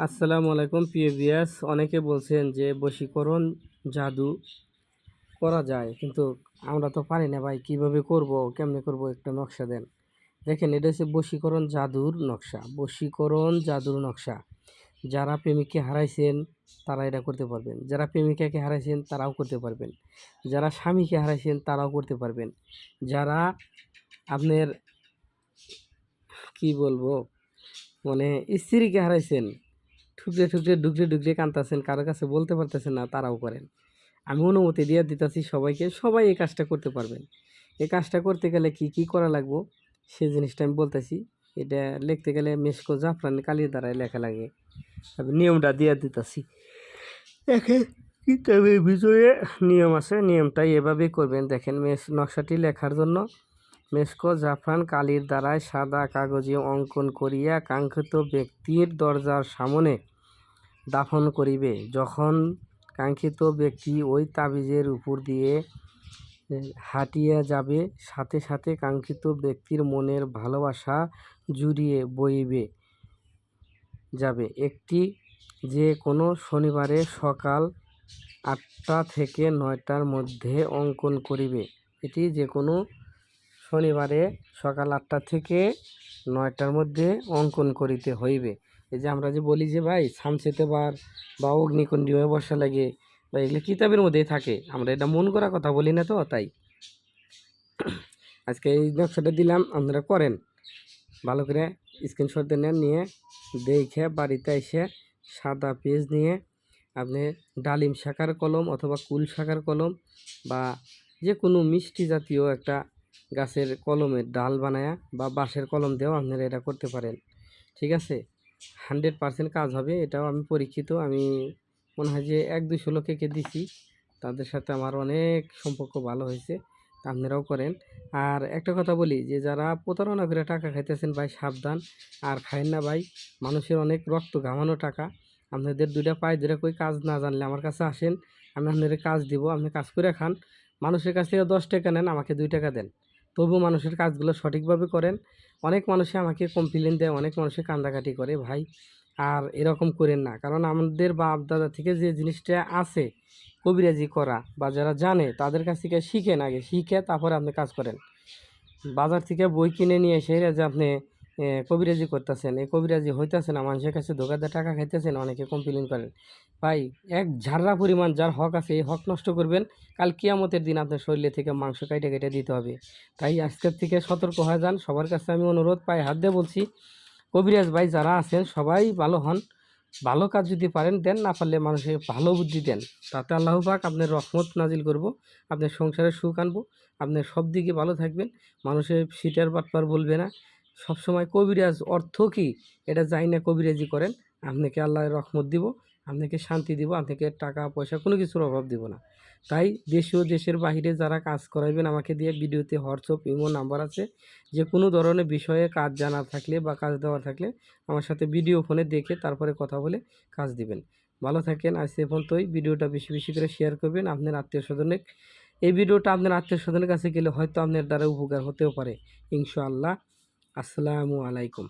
আসসালামু আলাইকুম প্রিয় ভিউয়ার্স। অনেকে বলছেন যে বশীকরণ জাদু করা যায়, কিন্তু আমরা তো পারি না ভাই। কিভাবে করব, কেমনে করব, একটা নকশা দেন। দেখেন, এটা হচ্ছে বশীকরণ জাদুর নকশা। বশীকরণ জাদুর নকশা যারা প্রেমিককে হারাইছেন তারা এটা করতে পারবেন, যারা প্রেমিকাকে হারাইছেন তারাও করতে পারবেন, যারা স্বামীকে হারাইছেন তারাও করতে পারবেন, যারা আপনার কি বলবো মানে স্ত্রীকে হারাইছেন, ঠুকরে ঠুকরে ডুকরে ডুকরে কাঁদতেছেন, কারো কাছে বলতে পারতেছেন না, তারাও করেন। আমি অনুমতি দিয়ে দিতেছি সবাইকে, সবাই এই কাজটা করতে পারবেন। এই কাজটা করতে গেলে কি কি করা লাগবো সে জিনিসটা আমি বলতেছি। এটা লিখতে গেলে মেশকো জাফরানি কালির দ্বারাই লেখা লাগে। আমি নিয়মটা দিয়ে দিতেছি। দেখেন, কিতাবের ভিতরে নিয়ম আছে, নিয়মটাই এভাবে করবেন। দেখেন, নকশাটি লেখার জন্য মেশকো জাফরান কালির দ্বারায় সাদা কাগজে অঙ্কন করিয়া কাঙ্ক্ষিত ব্যক্তির দরজার সামনে দাফন করিবে। যখন কাঙ্ক্ষিত ব্যক্তি ওই তাবিজের উপর দিয়ে হাঁটিয়া যাবে, সাথে সাথে কাঙ্ক্ষিত ব্যক্তির মনের ভালোবাসা জুড়িয়ে বইবে যাবে। একটি যে কোনো শনিবারে সকাল 8টা থেকে 9টার মধ্যে অঙ্কন করিবে। এটি যে কোনো শনিবারে সকাল 8টা থেকে 9টার মধ্যে অঙ্কন করিতে হইবে। এই যে আমরা যে বলি যে ভাই সামচেতে বা অগ্নিকুণ্ডী হয়ে বসা লাগে, বা এগুলো কিতাবের মধ্যেই থাকে, আমরা এটা মন করা কথা বলি না, তো তাই আজকে এই নকশাটা দিলাম, আপনারা করেন। ভালো করে স্ক্রিনশট দিয়ে নেন, নিয়ে দেখে বাড়িতে এসে সাদা পেজ নিয়ে আপনি ডালিম শাখার কলম অথবা কুল শাখার কলম বা যে কোনো মিষ্টি জাতীয় একটা গাছের কলমের ডাল বানায়া বা বাঁশের কলম দিয়েও আপনারা এটা করতে পারেন। ঠিক আছে, 100% কাজ হবে। এটাও আমি পরীক্ষিত। আমি মনে হয় যে 1-200 লোককে দিছি, তাদের সাথে আমার অনেক সম্পর্ক ভালো হয়েছে। আপনারাও করেন। আর একটা কথা বলি, যে যারা প্রতারণা করে টাকা খাইতেছেন ভাই, সাবধান। আর খাইন না ভাই, মানুষের অনেক রক্ত ঘামানো টাকা। আপনাদের 2টা পায়ে ধরে কই, কাজ না জানলে আমার কাছে আসেন, আমি আপনাদের কাজ দিব, আপনি কাজ করে খান। মানুষের কাছ থেকে 10 টাকা নেন, আমাকে 2 টাকা দেন, তবু মানুষের কাজগুলো সঠিকভাবে করেন। অনেক মানুষে আমাকে কমপ্লেন দেয়, অনেক মানুষে কান্দাকাটি করে ভাই। আর এরকম করেন না, কারণ আমাদের বাপ দাদা থেকে যে জিনিসটা আছে কবিরাজি করা, বা যারা জানে তাদের কাছ থেকে শিখেন, আগে শিখে তারপরে আপনি কাজ করেন। বাজার থেকে বই কিনে নিয়ে এসে যে আপনি কবিরাজি করতেছেন, এই কবিরাজি হইতেছে না, মানুষের কাছে ধোকা দিয়ে টাকা খাইতেছেন, অনেকে কমপ্লেন করেন। ভাই, এক ঝাড়া পরিমাণ যার হক আছে, এই হক নষ্ট করবেন, কাল কিয়ামতের দিন আপনার শরীরে থেকে মাংস কাইটে কেটে দিতে হবে। তাই আজকের থেকে সতর্ক হয়ে যান। সবার কাছে আমি অনুরোধ, পায়ে হাত দিয়ে বলছি, কবিরাজ ভাই যারা আছেন সবাই ভালো হন। ভালো কাজ যদি পারেন দেন, না পারলে মানুষের ভালো বুদ্ধি দেন, তাতে আল্লাহ পাক আপনার রহমত নাজিল করব, আপনার সংসারে সুখ আনবো, আপনার সব দিকে ভালো থাকবেন। মানুষের সিটার বাটপার বলবে না। সবসময় কবিরাজ অর্থ কি এটা যাই না, কবিরাজি করেন, আপনাকে আল্লাহ রহমত দিব, আপনাকে শান্তি দিব, আপনাকে টাকা পয়সা কোনো কিছুর অভাব দিব না। তাই দেশীয় দেশের বাহিরে যারা কাজ করাইবেন আমাকে দিয়ে, ভিডিওতে হোয়াটসঅ্যাপ ইমো নাম্বার আছে, যে কোনো ধরনের বিষয়ে কাজ জানা থাকলে বা কাজ দেওয়া থাকলে আমার সাথে ভিডিও ফোনে দেখে তারপরে কথা বলে কাজ দিবেন। ভালো থাকেন। আজ এ পর্যন্তই। ভিডিওটা বেশি বেশি করে শেয়ার করবেন আপনার আত্মীয় স্বজনের। এই ভিডিওটা আপনার আত্মীয় স্বজনের কাছে গেলে হয়তো আপনার দ্বারা উপকার হতেও পারে, ইনশাআল্লাহ। আসসালামু আলাইকুম।